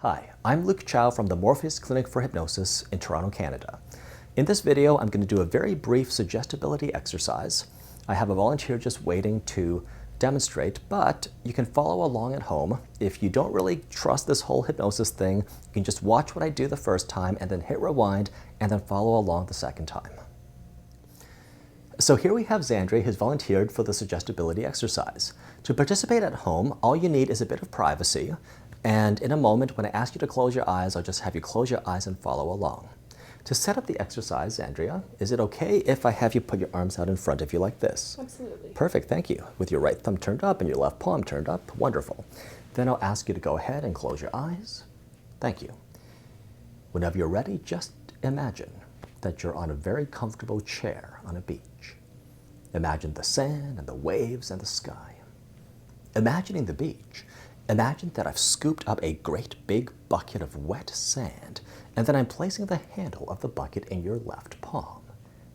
Hi, I'm Luke Chao from the Morpheus Clinic for Hypnosis in Toronto, Canada. In this video, I'm going to do a very brief suggestibility exercise. I have a volunteer just waiting to demonstrate, but you can follow along at home. If you don't really trust this whole hypnosis thing, you can just watch what I do the first time and then hit rewind and then follow along the second time. So here we have Xandria, who's volunteered for the suggestibility exercise. To participate at home, all you need is a bit of privacy. And in a moment, when I ask you to close your eyes, I'll just have you close your eyes and follow along. To set up the exercise, Xandria, is it okay if I have you put your arms out in front of you like this? Absolutely. Perfect, thank you. With your right thumb turned up and your left palm turned up, wonderful. Then I'll ask you to go ahead and close your eyes. Thank you. Whenever you're ready, just imagine that you're on a very comfortable chair on a beach. Imagine the sand and the waves and the sky. Imagining the beach, imagine that I've scooped up a great big bucket of wet sand, and then I'm placing the handle of the bucket in your left palm.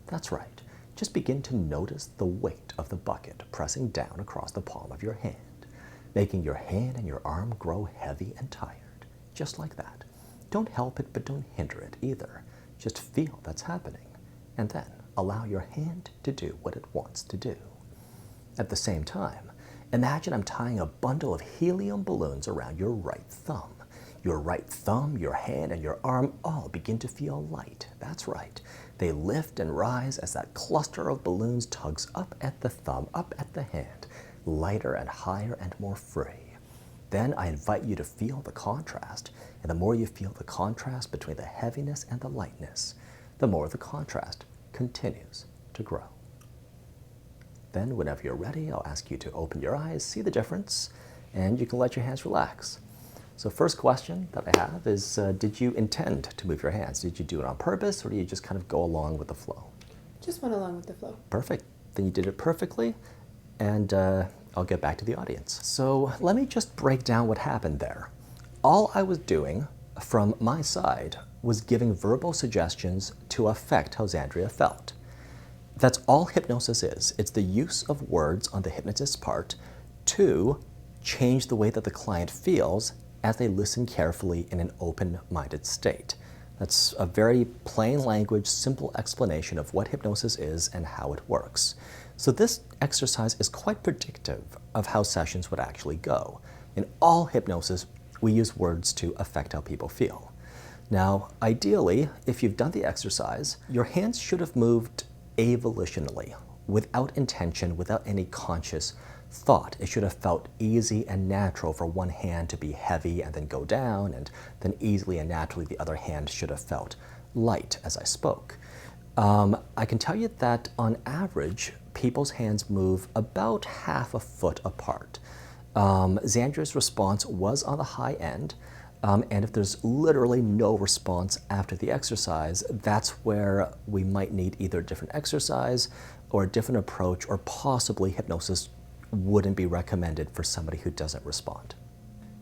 That's right. Just begin to notice the weight of the bucket pressing down across the palm of your hand, making your hand and your arm grow heavy and tired, just like that. Don't help it, but don't hinder it either. Just feel that's happening, and then allow your hand to do what it wants to do. At the same time, imagine I'm tying a bundle of helium balloons around your right thumb. Your right thumb, your hand, and your arm all begin to feel light. That's right. They lift and rise as that cluster of balloons tugs up at the thumb, up at the hand, lighter and higher and more free. Then I invite you to feel the contrast, and the more you feel the contrast between the heaviness and the lightness, the more the contrast continues to grow. Then, whenever you're ready, I'll ask you to open your eyes, see the difference, and you can let your hands relax. So first question that I have is, did you intend to move your hands? Did you do it on purpose, or do you just kind of go along with the flow? Just went along with the flow. Perfect. Then you did it perfectly, and I'll get back to the audience. So let me just break down what happened there. All I was doing from my side was giving verbal suggestions to affect how Xandria felt. That's all hypnosis is. It's the use of words on the hypnotist's part to change the way that the client feels as they listen carefully in an open-minded state. That's a very plain language, simple explanation of what hypnosis is and how it works. So this exercise is quite predictive of how sessions would actually go. In all hypnosis, we use words to affect how people feel. Now, ideally, if you've done the exercise, your hands should have moved avolitionally, without intention, without any conscious thought. It should have felt easy and natural for one hand to be heavy and then go down, and then easily and naturally the other hand should have felt light as I spoke. I can tell you that on average, people's hands move about half a foot apart. Xandria's response was on the high end, and if there's literally no response after the exercise, that's where we might need either a different exercise or a different approach, or possibly hypnosis wouldn't be recommended for somebody who doesn't respond.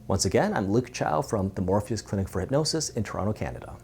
Once again, I'm Luke Chao from the Morpheus Clinic for Hypnosis in Toronto, Canada.